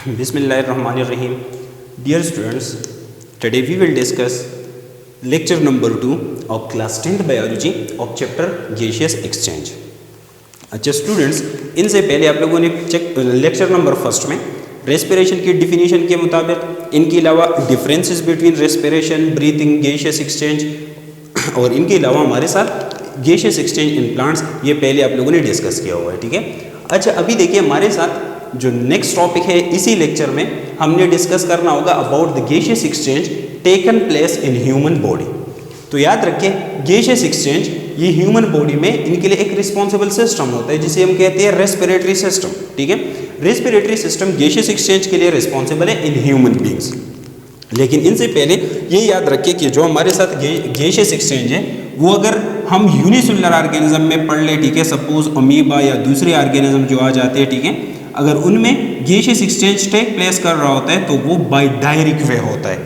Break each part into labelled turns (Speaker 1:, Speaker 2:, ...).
Speaker 1: Bismillahirrahmanirrahim. Dear students, today we will discuss lecture number 2 of class 10th biology of chapter gaseous exchange. अच्छा students, इनसे पहले आप लोगों ने लेक्चर नंबर फर्स्ट में रेस्पिरेशन की डिफिनीशन के मुताबिक, इनके अलावा differences between respiration, breathing, gaseous exchange और इनके अलावा हमारे साथ गैसियस एक्सचेंज इन प्लांट्स, ये पहले आप लोगों ने डिस्कस किया हुआ है. ठीक है. अच्छा, अभी देखिए हमारे साथ जो नेक्स्ट टॉपिक है, इसी लेक्चर में हमने डिस्कस करना होगा about the gaseous exchange taken place in human body. तो याद रखिए, गैसियस एक्सचेंज ये ह्यूमन बॉडी में इनके लिए एक रिस्पॉन्सिबल सिस्टम होता है जिसे हम कहते हैं रेस्पिरेटरी सिस्टम. ठीक है. रेस्पिरेटरी सिस्टम गैसियस एक्सचेंज के लिए रिस्पॉन्सिबल है इन ह्यूमन बींग्स. लेकिन इनसे पहले ये याद रखिए कि जो हमारे साथ गैसियस एक्सचेंज है वो अगर हम यूनिसेलुलर ऑर्गेनिज्म में पढ़ ले, ठीक है, सपोज अमीबा या दूसरे ऑर्गेनिज्म जो आ जाते हैं, ठीक है, अगर उनमें गैसियस एक्सचेंज टेक प्लेस कर रहा होता है तो वो बाय डायरेक्ट वे होता है.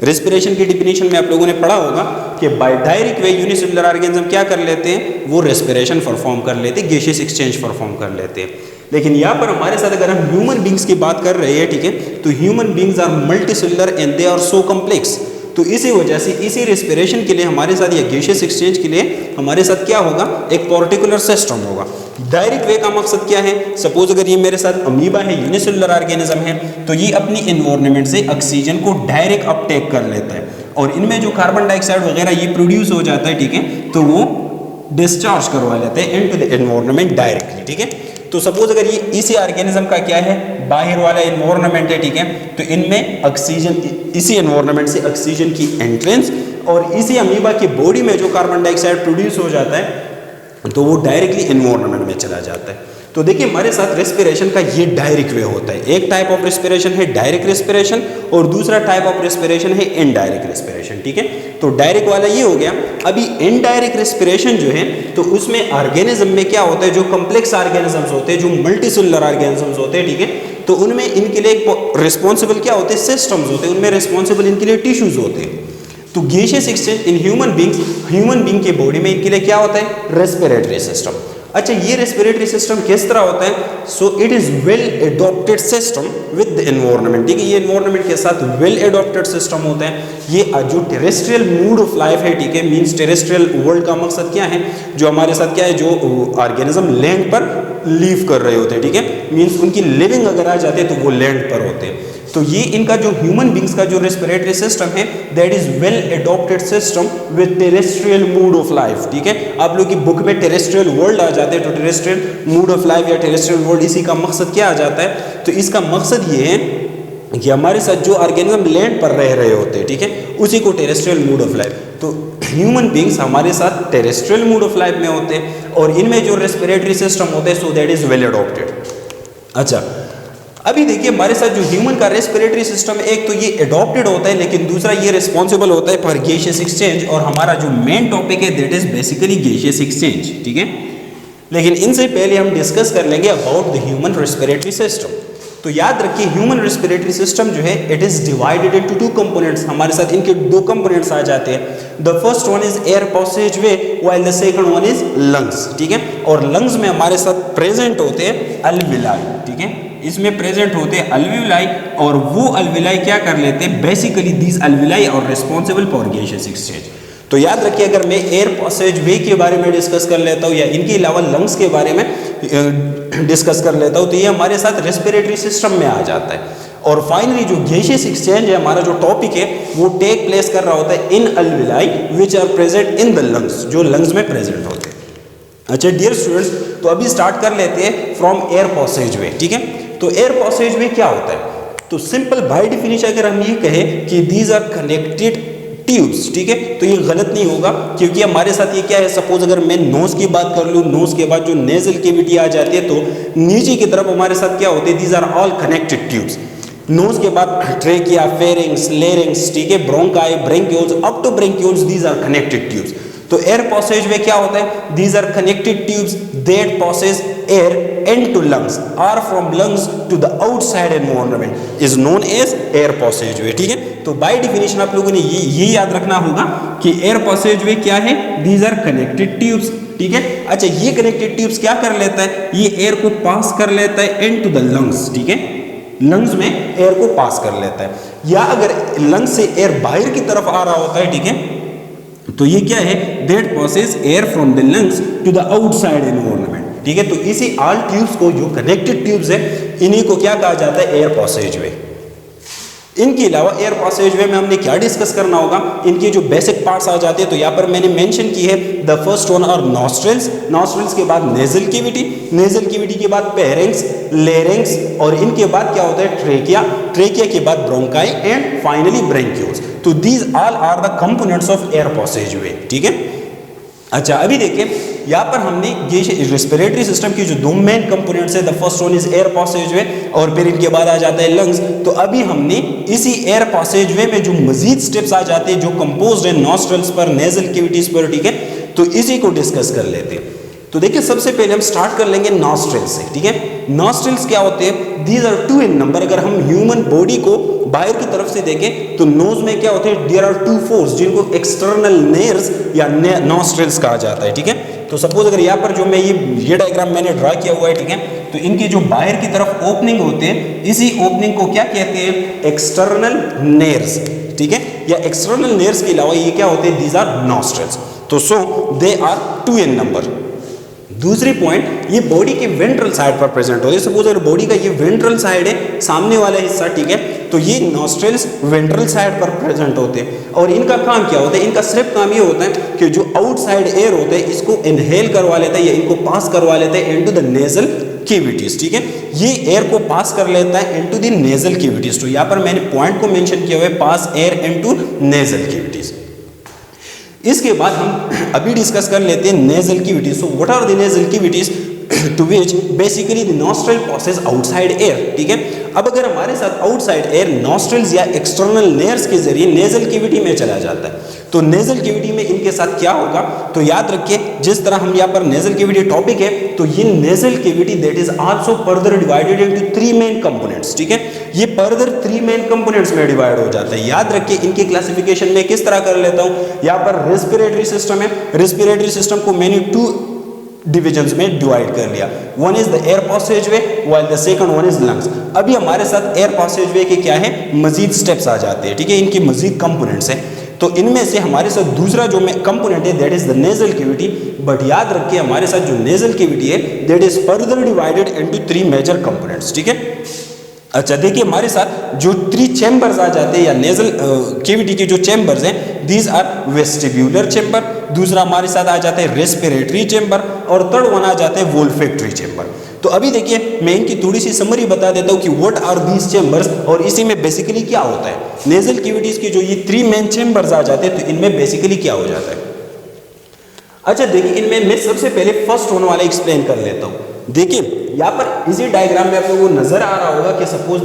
Speaker 1: रेस्पिरेशन की डिफिनीशन में आप लोगों ने पढ़ा होगा कि by direct way unicellular organism क्या कर लेते हैं, वो रेस्पिरेशन परफॉर्म कर लेते हैं, गैसियस एक्सचेंज परफॉर्म कर लेते हैं. लेकिन यहाँ पर हमारे साथ अगर हम ह्यूमन बींग्स की बात कर रहे हैं, ठीक है, तो human beings are multicellular and they are so complex. तो इसी वजह से इसी रेस्पिरेशन के लिए हमारे साथ या गैसियस एक्सचेंज के लिए हमारे साथ क्या होगा, एक पर्टिकुलर सिस्टम होगा. डायरेक्ट वे का मकसद क्या है, सपोज अगर ये मेरे साथ अमीबा है, यूनिसेलुलर ऑर्गेनिज्म है, तो ये अपनी एनवायरनमेंट से ऑक्सीजन को डायरेक्ट अपटेक कर लेता है और इनमें जो कार्बन डाइऑक्साइड वगैरह ये प्रोड्यूस हो जाता है, ठीक है, तो वो डिस्चार्ज करवा लेते हैं इनटू द एनवायरनमेंट डायरेक्टली. ठीक है. तो सपोज अगर ये इसी ऑर्गेनिज्म का क्या है, बाहर वाला एनवायरनमेंट है, ठीक है, तो इनमें ऑक्सीजन, इसी एनवायरनमेंट से ऑक्सीजन की एंट्रेंस और इसी अमीबा की बॉडी में जो कार्बन डाइऑक्साइड प्रोड्यूस हो जाता है तो वो डायरेक्टली एनवायरनमेंट में चला जाता है. तो देखिए हमारे साथ रेस्पिरेशन का ये डायरेक्ट वे होता है. एक टाइप ऑफ रेस्पिरेशन है डायरेक्ट रेस्पिरेशन और दूसरा टाइप ऑफ रेस्पिरेशन है इनडायरेक्ट रेस्पिरेशन. ठीक है. तो डायरेक्ट वाला ये हो गया. अभी इनडायरेक्ट रेस्पिरेशन जो है तो उसमें ऑर्गेनिज्म में क्या होता है, जो कॉम्प्लेक्स ऑर्गेनिजम्स होते हैं, जो मल्टीसेलुलर ऑर्गेनिजम्स होते हैं, ठीक है, तो उनमें इनके लिए रिस्पॉन्सिबल क्या होते हैं, सिस्टम्स होते हैं, उनमें रिस्पॉन्सिबल इनके लिए टिश्यूज होते हैं. तो gaseous exchange in human beings, human being की बॉडी में इनके लिए क्या होता है, रेस्पिरेटरी सिस्टम. अच्छा, ये रेस्पिरेटरी सिस्टम किस तरह होता है, so it is well adopted system with the environment. ठीक है, ये एनवायरनमेंट के साथ वेल एडॉप्टेड सिस्टम होता है. ये जो टेरेस्ट्रियल मूड ऑफ लाइफ है, ठीक है, मींस टेरेस्ट्रियल वर्ल्ड का मकसद क्या है, जो हमारे साथ क्या है, जो ऑर्गेनिज्म लैंड पर लीव कर रहे होते हैं, ठीक है, मींस उनकी लिविंग अगर आ जाती है तो वो लैंड पर होते हैं. तो ये इनका जो ह्यूमन बींग्स का जो रेस्पिरेटरी सिस्टम है, that is well adopted system with terrestrial mood off life. ठीक है. आप लोग की बुक में टेरेस्ट्रियल वर्ल्ड आ जाते हैं, तो टेरेस्ट्रियल मूड ऑफ लाइफ या टेरेस्ट्रियल वर्ल्ड, इसी का मकसद क्या आ जाता है, तो इसका मकसद ये है कि हमारे साथ जो ऑर्गेनिज्म लैंड पर रह रहे होते हैं, ठीक है, उसी को टेरेस्ट्रियल मूड ऑफ लाइफ. तो ह्यूमन बींग्स हमारे साथ टेरेस्ट्रियल मूड ऑफ लाइफ में होते हैं और इनमें जो रेस्पिरेटरी सिस्टम होते हैं, so that is well adopted. अच्छा, अभी देखिए हमारे साथ जो ह्यूमन का रेस्पिरेटरी सिस्टम है, एक तो ये एडॉप्टेड होता है, लेकिन दूसरा ये रिस्पॉन्सिबल होता है फॉर गैसियस एक्सचेंज. और हमारा जो मेन टॉपिक है that is basically gaseous exchange. ठीक है. लेकिन इनसे पहले हम डिस्कस कर लेंगे about the human respiratory system. तो याद रखिए, ह्यूमन रेस्पिरेटरी सिस्टम जो है it is divided into two components. हमारे साथ इनके दो कंपोनेंट्स आ जाते हैं. The first one is air passage way while the second one is lungs. ठीक है. और लंग्स में हमारे साथ प्रेजेंट होते हैं अल्विलाई. ठीक है. इसमें प्रेजेंट होते हैं अल्विलाई और वो अल्विलाई क्या कर लेते हैं, बेसिकली दीज अल्विलाई और रिस्पॉन्सिबल फॉर गैसियस एक्सचेंज. तो याद रखिए, अगर मैं एयर पैसेज वे के बारे में डिस्कस कर लेता हूँ या इनके अलावा लंग्स के बारे में डिस्कस कर लेता हूँ, तो ये हमारे साथ रेस्पिरेटरी सिस्टम में आ जाता है. और फाइनली जो गैसियस एक्सचेंज है, हमारा जो टॉपिक है, वो टेक प्लेस कर रहा होता है in alveoli which are present in the lungs, जो लंग्स में प्रेजेंट होते हैं. अच्छा डियर स्टूडेंट्स, तो अभी स्टार्ट कर लेते हैं फ्रॉम एयर पैसेज वे. ठीक है. तो एयर पैसेज वे क्या होता है, तो सिंपल बाय डेफिनेशन अगर हम ये कहें कि दीज आर कनेक्टेड ट्यूब्स, ठीक है, तो ये गलत नहीं होगा, क्योंकि हमारे साथ ये क्या है, सपोज अगर मैं नोज की बात कर लूँ, नोज के बाद जो नेजल कैविटी आ जाती है, तो नीचे की तरफ हमारे साथ क्या होते हैं, these are all connected tubes. Nose के बाद ट्रेकिया, फेरिंक्स, लैरिंक्स, ठीक है, bronchi, bronchioles up to bronchioles, these are connected tubes. तो एयर पैसेज वे क्या होता है, these are connected tubes that passes air into lungs और from lungs to the outside environment is known as air passage way. ठीक है. तो by definition आप लोगों ने ये याद रखना होगा कि एयर पैसेज वे क्या है, दीज आर कनेक्टेड ट्यूब्स. ठीक है. अच्छा, ये कनेक्टेड ट्यूब्स क्या कर लेता है, ये एयर को पास कर लेता है इनटू द लंग्स. ठीक है. लंग्स में एयर को पास कर लेता है, या अगर लंग्स से एयर बाहर की तरफ आ रहा होता है, ठीक है, तो ये क्या है, that passes air from the lungs to the outside environment, ठीक है। तो इसी ऑल ट्यूब्स को, जो कनेक्टेड ट्यूब्स है, इन्हीं को क्या कहा जाता है, एयर पासेज वे। इनके अलावा एयर पासेज वे में हमने क्या डिस्कस करना होगा, इनके जो बेसिक पार्ट्स आ जाते हैं, तो यहाँ पर मैंने मेंशन की है, the first one are nostrils, nostrils के बाद नेजल कैविटी, नेजल कैविटी के बाद पेरिंक्स, लेरिंक्स, और इनके बाद क्या होता है, ट्रेकिया, ट्रेकिया के बाद ब्रोंकाई एंड फाइनली ब्रेंक्यूल्स। तो these all are the components of air passage way, ठीक है। अच्छा, अभी देखिए यहाँ पर हमने ये रेस्पिरेटरी सिस्टम की जो दो मेन कंपोनेंट्स है, the first one is air passage way और फिर इनके बाद आ जाता है लंग्स। तो अभी हमने इसी एयर पासेज वे में जो मजीद स्टेप्स आ जाते हैं, जो कंपोज्ड है नॉस्ट्रल्स पर, नेजल कैविटीज पर, ठीक है, तो इसी को डिस्कस कर लेते हैं। तो देखिए सबसे पहले हम स्टार्ट कर लेंगे नॉस्ट्रल्स से, ठीक है। नॉस्ट्रल्स क्या होते हैं, दीज आर 2 इन नंबर। अगर हम ह्यूमन बॉडी को बाहर की तरफ से देखें तो नोज में क्या होते हैं, देयर आर 2 फोर्स, जिनको एक्सटर्नल नेयर्स या नॉस्ट्रल्स कहा जाता है, ठीक है। तो सपोज अगर यहाँ पर जो मैं ये डायग्राम मैंने ड्रा किया हुआ है, ठीक है, तो इनके जो बाहर की तरफ ओपनिंग होते हैं, इसी ओपनिंग को क्या कहते हैं, एक्सटर्नल नेयर्स, ठीक है, या एक्सटर्नल नेयर्स के अलावा ये क्या होते हैं, दीज आर नॉस्ट्रल्स। तो so they are 2 in number. दूसरी पॉइंट, ये बॉडी के वेंट्रल साइड पर प्रेजेंट होते हैं। सपोज अगर बॉडी का ये वेंट्रल साइड है, सामने वाला हिस्सा, ठीक है, तो ये नॉस्ट्रल्स वेंट्रल साइड पर प्रेजेंट होते हैं। और इनका काम क्या होता है, इनका सिर्फ काम ये होता है कि जो आउटसाइड एयर होता है इसको इनहेल करवा लेता है या इनको पास करवा लेता है इनटू द नेजल कैविटीज, ठीक है, ये एयर को पास कर लेता है इनटू द नेजल कैविटीज। तो यहाँ पर मैंने पॉइंट को मेंशन किया हुआ है, pass air into nasal cavities. इसके बाद हम अभी डिस्कस कर लेते हैं nasal cavities. So what are the nasal cavities, to which basically the nostril passes outside air, ठीक है। अब अगर हमारे साथ आउटसाइड एयर नॉस्ट्रल्स या एक्सटर्नल लेयर्स के जरिए नेजल कैविटी में चला जाता है, तो नेजल कैविटी में इनके साथ क्या होगा, तो याद रखिए जिस तरह हम यहाँ पर नेजल कैविटी टॉपिक है, तो ये nasal cavity that is also further divided into 3 main components, ठीक है, ये फर्दर 3 मेन कंपोनेंट्स में डिवाइड हो जाता है। याद रखिए इनकी क्लासिफिकेशन में किस तरह कर लेता हूँ, यहाँ पर रेस्पिरेटरी सिस्टम है, रेस्पिरेटरी सिस्टम को मैंने 2 डिविजन्स में डिवाइड कर लिया, one is the air passage way while the second one is lungs. अभी हमारे साथ एयर पासेज वे के क्या है, मजीद स्टेप्स आ जाते हैं, ठीक है, इनकी मजीद कंपोनेंट्स हैं। तो इनमें से हमारे साथ दूसरा जो कंपोनेंट है that is the nasal cavity. But याद रखिए हमारे साथ जो नेजल कैविटी है that is further divided into 3 major components, ठीक है। अच्छा देखिए हमारे साथ जो 3 चैम्बर्स आ जाते हैं या नेजल कैविटी के जो चैम्बर्स हैं, दीज आर वेस्टिब्यूलर चैम्बर, दूसरा हमारे साथ आ जाता है रेस्पिरेटरी चैम्बर, और थर्ड वन आ जाता है वोल्फेक्टरी चैम्बर। तो अभी देखिए मैं इनकी थोड़ी सी समरी बता देता हूँ कि व्हाट आर दीज चैम्बर्स, और इसी में बेसिकली क्या होता है। नेजल कैविटीज के जो ये 3 मेन चैम्बर्स आ जाते हैं, तो इनमें बेसिकली क्या हो जाता है। अच्छा देखिए इनमें मैं सबसे पहले फर्स्ट वन वाला एक्सप्लेन कर लेता हूँ। देखिए यहाँ पर इसी डायग्राम में आपको वो नजर आ रहा होगा कि सपोज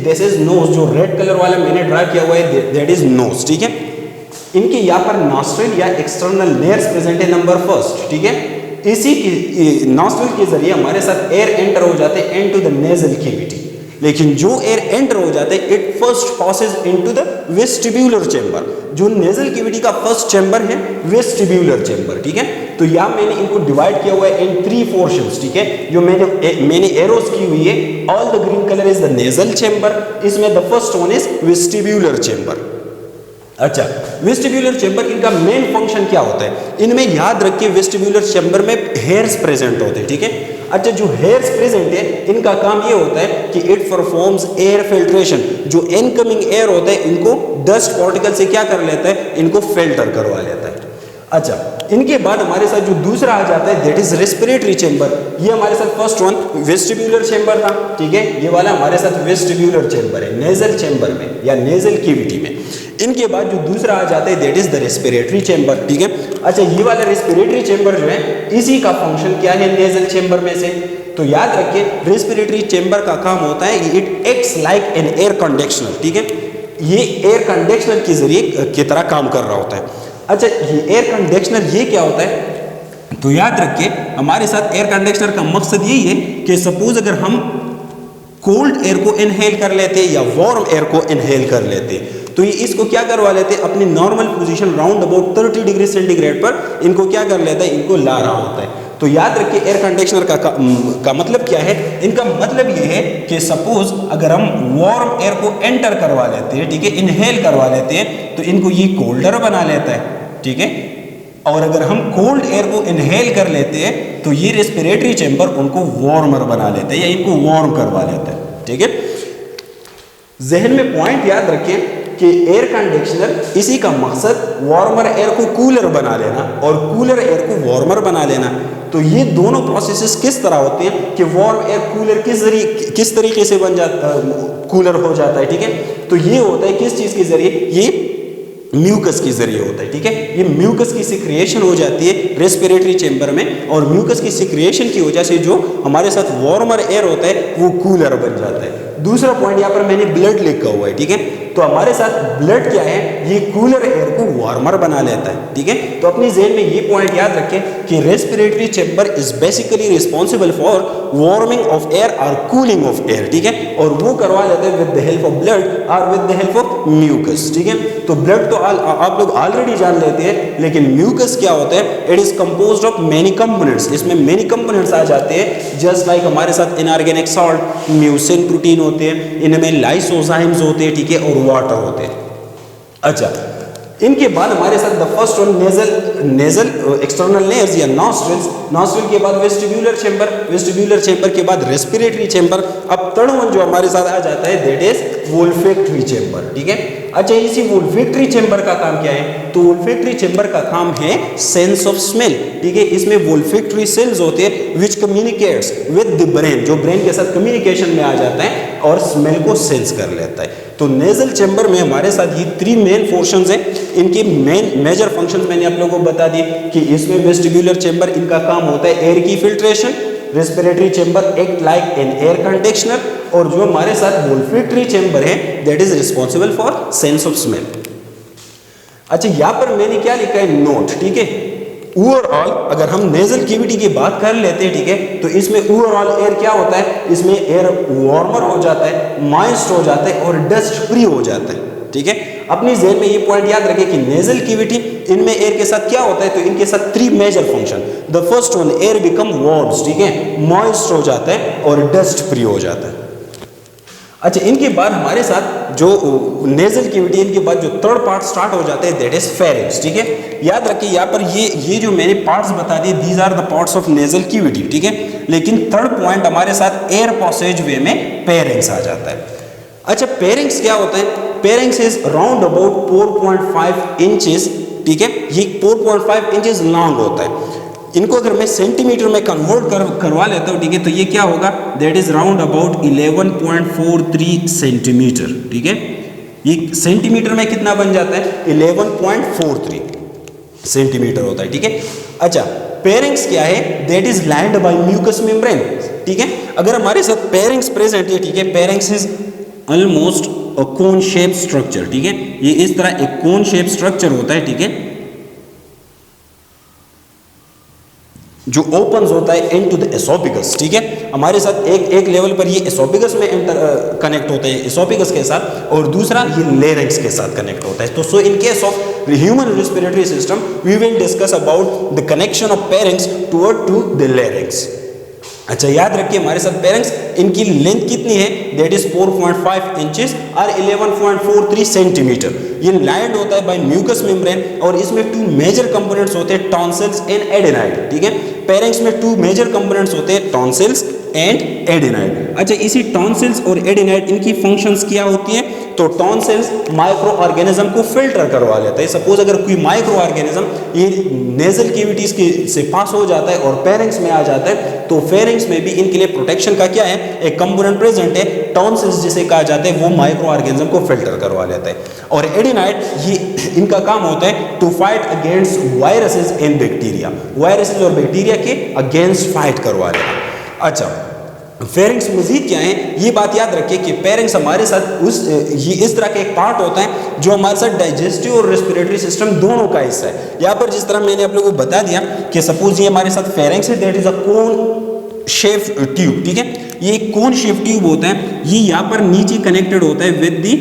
Speaker 1: दिस इज नोज, जो रेड कलर वाला मैंने ड्रा किया हुआ है दैट इज नोज, ठीक है। इनके यहाँ पर नॉस्ट्रल या एक्सटर्नल लेयर्स प्रेजेंट है नंबर फर्स्ट, ठीक है। इसी की नॉस्ट्रल के जरिए हमारे साथ एयर एंटर हो जाते हैं इनटू द नेजल कैविटी, लेकिन जो एयर एंटर हो जाते हैं it first passes into the vestibular chamber. जो नेजल कैविटी का फर्स्ट चैम्बर है वेस्टिब्यूलर चैम्बर, ठीक है। तो यहाँ मैंने इनको डिवाइड किया हुआ है इन 3 पोर्शंस, ठीक है, जो मैंने एरोस की हुई है। All the green colour is the nasal chamber, इसमें the first one is vestibular chamber. अच्छा वेस्टिब्यूलर चैम्बर, इनका मेन फंक्शन क्या होता है, इनमें याद रखिए वेस्टिब्यूलर चैम्बर में हेयर्स प्रेजेंट होते हैं, ठीक है। अच्छा जो हेयर्स प्रेजेंट है इनका काम ये होता है कि इट परफॉर्म्स एयर फिल्ट्रेशन, जो इनकमिंग एयर होता है इनको डस्ट पार्टिकल से क्या कर लेता है, इनको फिल्टर करवा लेता है। अच्छा इनके बाद हमारे साथ जो दूसरा आ जाता है दैट इज रेस्पिरेटरी चैम्बर। ये हमारे साथ फर्स्ट वन वेस्टिब्यूलर चैम्बर था, ठीक है, ये वाला हमारे साथ वेस्टिब्यूलर चैम्बर है नेजल चैम्बर में या नेजल कैविटी में। इनके बाद जो दूसरा आ जाता है that is the respiratory chamber, ठीक है। अच्छा ये वाला रेस्पिरेटरी चैम्बर जो है इसी का फंक्शन क्या है नेजल चैम्बर में से, तो याद रखिए रेस्पिरेटरी चैम्बर का काम होता है it acts like an air conditioner, ठीक है, ये एयर कंडीशनर के जरिए की तरह काम कर रहा होता है। अच्छा ये एयर कंडीशनर ये क्या होता है, तो याद रखिए हमारे साथ एयर कंडीशनर का मकसद यही है कि सपोज अगर हम कोल्ड एयर को इनहेल कर लेते या वार्म एयर को इनहेल कर लेते, तो ये इसको क्या करवा लेते अपनी normal position round about 30 degree centigrade पर इनको क्या कर लेता है, इनको ला रहा होता है। तो याद रखिए एयर कंडीशनर का मतलब क्या है, इनका मतलब ये है कि सपोज अगर हम वार्म एयर को एंटर करवा लेते हैं, ठीक है, इनहेल करवा लेते हैं, तो इनको ये कोल्डर बना लेता है, ठीक है, और अगर हम कोल्ड एयर को इनहेल कर लेते हैं तो ये रेस्पिरेटरी चेंबर उनको वार्मर बना लेते हैं या इनको वार्म करवा लेता है, ठीक है। जहन में पॉइंट याद रखें कि एयर कंडीशनर इसी का मकसद वार्मर एयर को कूलर बना लेना और कूलर एयर को वार्मर बना लेना। तो ये दोनों प्रोसेसेस किस तरह होते हैं कि वार्म एयर कूलर किस तरीके से बन जाता कूलर हो जाता है, ठीक है। तो ये होता है किस चीज के जरिए, ये म्यूकस के जरिए होता है, ठीक है। ये म्यूकस की सिक्रिएशन हो जाती है रेस्पिरेटरी चेंबर में और म्यूकस की सिक्रिएशन की वजह से जो हमारे साथ वार्मर एयर होता है वो कूलर बन जाता है। दूसरा पॉइंट यहाँ पर मैंने ब्लड लिखा हुआ है, ठीक है। तो हमारे साथ ब्लड क्या है, ये कूलर एयर को वार्मर बना लेता है, ठीक है। तो अपनी जेहन में ये पॉइंट याद रखें कि respiratory chamber is basically responsible for warming of air और कूलिंग ऑफ एयर, ठीक है, और वो करवा लेते हैं with the help of blood और with the help of mucus, ठीक है। तो ब्लड तो आप लोग ऑलरेडी जान लेते हैं, लेकिन म्यूकस क्या होता है, it is composed of many components, इसमें मेनी कंपोनेंट्स आ जाते हैं, जस्ट लाइक हमारे साथ इनऑर्गेनिक सॉल्ट, म्यूसिन प्रोटीन होते हैं, इनमें लाइसोजाइम्स होते हैं, ठीक है, और वाटर होते हैं। अच्छा, इनके बाद हमारे साथ the first one nasal external layers या नॉस्ट्रिल्स, नॉस्ट्रिल के बाद वेस्टिब्यूलर चेंबर के बाद रेस्पिरेटरी चेंबर। अब थर्ड वन जो हमारे साथ आ जाता है दैट इज वोल्फैक्टरी चेंबर, ठीक है। अच्छा, इसी वोल्फैक्टरी चेंबर का काम क्या है, तो वोल्फैक्टरी चेंबर का काम है सेंस ऑफ स्मेल, ठीक है। इसमें वोल्फैक्टरी सेल्स होते हैं विच कम्युनिकेट्स विद द ब्रेन, जो ब्रेन के साथ कम्युनिकेशन में आ जाता है और स्मेल को सेंस कर लेता है। तो नेजल चेंबर में हमारे साथ ये 3 मेन पोर्शंस हैं, इनके मेजर फंक्शंस मैंने आप लोगों को बता दिए कि इसमें वेस्टिब्यूलर चेंबर, इनका काम होता है एयर की filtration, respiratory chamber act like an air conditioner, और जो हमारे साथ वोल्फैक्टरी चेंबर है that is responsible for sense of smell. अच्छा, यहाँ पर मैंने क्या लिखा है, नोट, ठीक है। ओवरऑल अगर हम नेजल कैविटी की बात कर लेते हैं, ठीक है, तो इसमें ओवरऑल एयर क्या होता है, इसमें एयर वार्मर हो जाता है, मॉइस्ट हो जाता है और डस्ट फ्री हो जाता है, ठीक है। अपनी जेहन में ये पॉइंट याद रखें कि नेजल कैविटी, इनमें एयर के साथ क्या होता है, तो इनके साथ 3 major function. The first one, air become warms, ठीक है, मॉइस्ट हो जाता है और डस्ट फ्री हो जाता है। अच्छा, इनके बाद हमारे साथ जो नेजल कैविटी, इनके बाद जो थर्ड पार्ट स्टार्ट हो जाते हैं दैट इज फेरिंक्स, ठीक है। याद रखिए यहाँ पर ये जो मैंने पार्ट्स बता दिए these are the parts of nasal cavity, ठीक है। लेकिन थर्ड पॉइंट हमारे साथ एयर पासेज वे में फेरिंक्स आ जाता है। अच्छा, फेरिंक्स क्या होता है, pharynx is round about 4.5 inches, ठीक है, ये 4.5 इंचेस लॉन्ग होता है। इनको अगर मैं सेंटीमीटर में कन्वर्ट करवा लेता हूँ, ठीक है, तो ये क्या होगा, that is round about 11.43 centimetre, ठीक है। ये सेंटीमीटर में कितना बन जाता है, 11.43 सेंटीमीटर होता है, ठीक है। अच्छा, फेरिंक्स क्या है, that is lined by mucus membrane, ठीक है। अगर हमारे साथ फेरिंक्स प्रेजेंट है, ठीक है, pharynx is almost a cone shape structure, ठीक है, ये इस तरह एक कोन शेप स्ट्रक्चर होता है, ठीक है, जो ओपन होता है इनटू द एसोफेगस, ठीक है। हमारे साथ एक लेवल पर ये एसोफेगस में कनेक्ट होता है एसोफेगस के साथ, और दूसरा ये लेरिंक्स के साथ कनेक्ट होता है। तो so in case of human respiratory system we will discuss about the connection of pharynx to the larynx. अच्छा, याद रखिए हमारे साथ फेरिंक्स, इनकी लेंथ कितनी है, दैट इज 4.5 इंचेस और 11.43 सेंटीमीटर। ये लाइंड होता है बाय म्यूकस मेम्ब्रेन और इसमें 2 मेजर कंपोनेंट्स होते हैं, टॉन्सिल्स एंड एडेनाइड, ठीक है। फेरिंक्स में 2 मेजर कंपोनेंट्स होते हैं, टॉन्सिल्स एंड एडेनाइड। अच्छा, इसी टॉन्सिल्स और एडेनाइड इनकी फंक्शंस क्या होती हैं, तो टॉन्सिल्स माइक्रो ऑर्गेनिज्म को फिल्टर करवा लेता है। सपोज अगर कोई माइक्रो ऑर्गेनिज्म ये नेजल कैविटीज के से पास हो जाता है और फेरिंक्स में आ जाता है, तो फेरिंक्स में भी इनके लिए प्रोटेक्शन का क्या है, एक कंपोनेंट प्रेजेंट है, टॉन्सिल्स जिसे कहा जाता है, वो माइक्रो ऑर्गेनिज्म को फिल्टर करवा लेता है। और एडेनाइड, ये इनका काम होता है to fight against viruses and bacteria, viruses और बैक्टीरिया के अगेंस्ट फाइट करवा लेता है। अच्छा, फेरिंक्स मजीद क्या है, ये बात याद रखिए कि फेरिंक्स हमारे साथ ये इस तरह का एक पार्ट होता है जो हमारे साथ डाइजेस्टिव और रेस्पिरेटरी सिस्टम दोनों का हिस्सा है। यहाँ पर जिस तरह मैंने आप लोगों को बता दिया कि सपोज ये हमारे साथ फेरिंक्स है, that is a cone shape tube, ठीक है। ये एक कोन शेप ट्यूब होता है, ये यहाँ पर नीचे कनेक्टेड होता है विद दी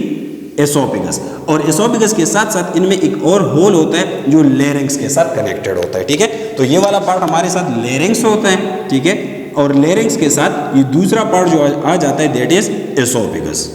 Speaker 1: एसोफेगस, और एसोफेगस के साथ साथ इनमें एक और होल होता है जो लेरिंक्स के साथ कनेक्टेड होता है, ठीक है। तो ये वाला पार्ट हमारे साथ लेरिंक्स होता है, ठीक है, और लेरिंक्स के साथ ये दूसरा पार्ट जो आ जाता है दैट इज एसोफेगस,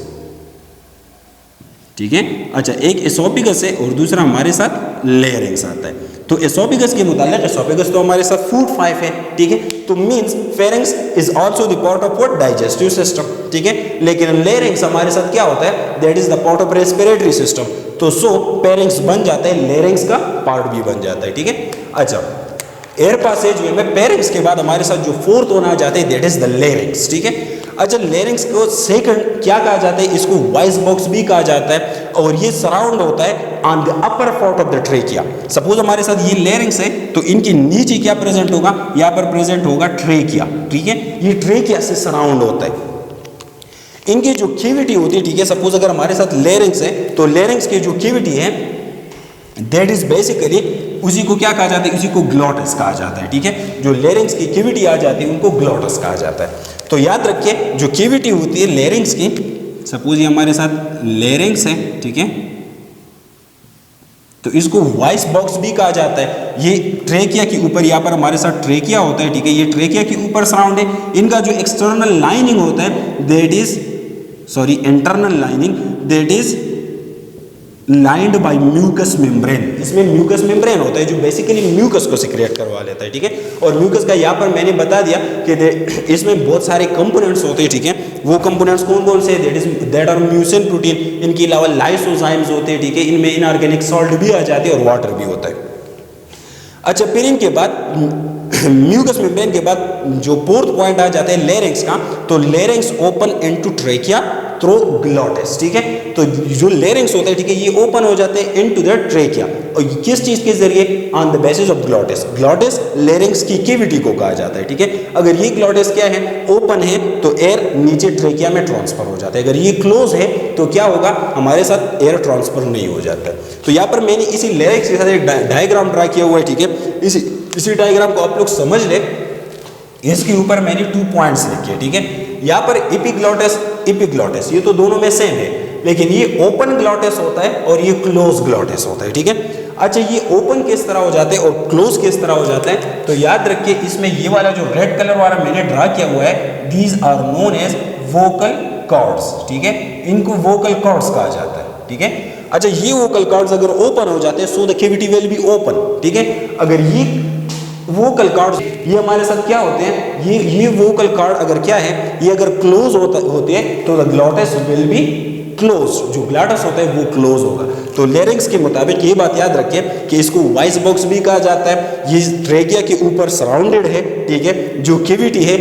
Speaker 1: ठीक है। अच्छा, एक एसोफेगस है और दूसरा हमारे साथ लेरिंक्स आता है। तो एसोफेगस के मुताबिक एसोफेगस तो हमारे साथ फूड पाइप है, ठीक है, तो means pharynx is also the part of what digestive system, ठीक है, लेकिन लेरिंक्स हमारे साथ क्या होता है that is the part of respiratory system. तो सो फेरिंक्स बन जाता है, लेरिंक्स का पार्ट भी बन जाता है, ठीक है। अच्छा, एयर पासेज वे में फेरिंक्स के बाद हमारे साथ जो फोर्थ वन आ जाते हैं दैट इज द लेरिंक्स, ठीक है। अच्छा, लेरिंक्स को सेकंड क्या कहा जाता है, इसको वॉइस बॉक्स भी कहा जाता है, और ये सराउंड होता है on the upper part of the trachea. Suppose हमारे साथ ये लेरिंक्स है तो इनके नीचे क्या प्रेजेंट होगा, यहाँ पर प्रेजेंट होगा ट्रेकिया, ठीक है, ये ट्रेकिया से सराउंड होता है। इनकी जो कैविटी होती है, ठीक है, सपोज अगर हमारे साथ लेरिंक्स है तो लेरिंक्स की जो कैविटी है दैट इज बेसिकली उसी को क्या कहा जाता है, उसी को ग्लॉटस कहा जाता है, ठीक है। जो लेरिंक्स की कैविटी आ जाती है उनको ग्लॉटस कहा जाता है। तो याद रखिए जो कैविटी होती है लेरिंक्स की, सपोज ये हमारे साथ लेरिंक्स है, ठीक है, तो इसको वॉइस बॉक्स भी कहा जाता है। ये ट्रेकिया के ऊपर, यहाँ पर हमारे साथ ट्रेकिया होता है, ठीक है, ये ट्रेकिया के ऊपर सराउंड है। इनका जो एक्सटर्नल लाइनिंग होता है that is internal lining that is lined by mucus membrane. इसमें म्यूकस मेम्ब्रेन होता है जो बेसिकली म्यूकस को सिक्रिएट करवा लेता है, ठीक है। और म्यूकस का यहाँ पर मैंने बता दिया कि इसमें बहुत सारे कंपोनेंट्स होते हैं, ठीक है। वो कंपोनेंट्स कौन कौन say that are mucin protein, इनके अलावा लाइसोजाइम्स होते हैं, ठीक है, इनमें इनऑर्गेनिक सॉल्ट भी आ जाते हैं और वाटर भी होता है। अच्छा, फिर इनके बाद म्यूकस मेम्ब्रेन के बाद जो फोर्थ पॉइंट आ जाता है लेरिंक्स का, तो larynx open into trachea through glottis, ठीक है। तो जो लेरिंक्स होता है, ठीक है, ये ओपन हो जाते हैं इनटू द ट्रेकिया, और किस चीज के जरिए, on the basis of glottis. Glottis larynx की कैविटी को कहा जाता है, ठीक है। अगर ये ग्लॉटिस क्या है, ओपन है, तो एयर नीचे ट्रेकिया में ट्रांसफर हो जाता है। अगर ये क्लोज है तो क्या होगा, हमारे साथ एयर ट्रांसफर नहीं हो जाता है। तो यहाँ पर मैंने इसी लेरिंक्स के साथ एक डायग्राम ड्रा किया हुआ है, ठीक है। इसी डायग्राम को आप लोग समझ ले, इसके ऊपर मैंने 2 पॉइंट्स लिखे, ठीक है। यहाँ पर एपिग्लॉटिस ये तो दोनों में सेम है, लेकिन ये ओपन ग्लॉटिस होता है और ये क्लोज ग्लॉटिस होता है, ठीक है। अच्छा, ये ओपन किस तरह हो जाते हैं और क्लोज किस तरह हो जाता है, तो याद रखिए इसमें ये वाला जो रेड कलर वाला मैंने ड्रा किया हुआ है, these are known as vocal cords, ठीक है, इनको वोकल कॉर्ड्स कहा जाता है, ठीक है। अच्छा, ये वोकल कॉर्ड्स अगर ओपन हो जाते हैं so the cavity will be open, ठीक है। अगर ये वोकल कॉर्ड्स ये हमारे साथ क्या होते हैं, ये वोकल कॉर्ड अगर क्या है, ये अगर क्लोज होते हैं तो the glottis will be close, जो ग्लॉटिस होता है वो क्लोज होगा। तो लेरिंक्स के मुताबिक ये बात याद रखिए कि इसको वॉइस बॉक्स भी कहा जाता है। ये ट्रेकिया के ऊपर सराउंडेड है, ठीक है। जो कैविटी है,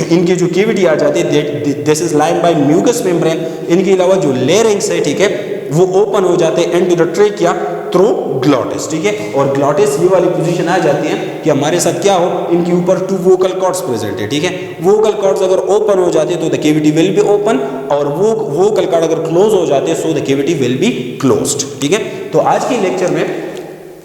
Speaker 1: इनकी जो कैविटी आ जाती है this is lined by mucus membrane. इनके अलावा जो लेरिंक्स है, ठीक है, वो ओपन हो जाते हैं into the trachea through glottis, ठीक है। और ग्लॉटिस ये वाली पोजीशन आ जाती है कि हमारे साथ क्या हो, इनके ऊपर 2 वोकल कॉर्ड्स प्रेजेंट है, ठीक है। वोकल कॉर्ड्स अगर ओपन हो जाते हैं तो the cavity will be open, और वो वोकल कॉर्ड अगर क्लोज हो जाते हैं so the cavity will be closed, ठीक है। तो आज के लेक्चर में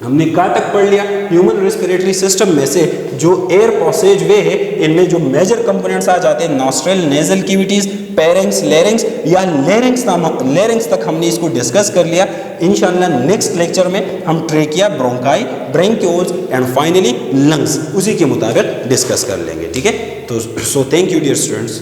Speaker 1: हमने कहाँ तक पढ़ लिया, ह्यूमन रेस्पिरेटरी सिस्टम में से जो एयर पासेज वे है, इनमें जो मेजर कंपोनेंट्स आ जाते हैं nostril, nasal cavities, pharynx, larynx या लेरिंक्स तक हमने इसको डिस्कस कर लिया। इंशाल्लाह नेक्स्ट लेक्चर में हम trachea, bronchi, bronchioles and finally lungs उसी के मुताबिक डिस्कस कर लेंगे, ठीक है। तो so thank you dear students.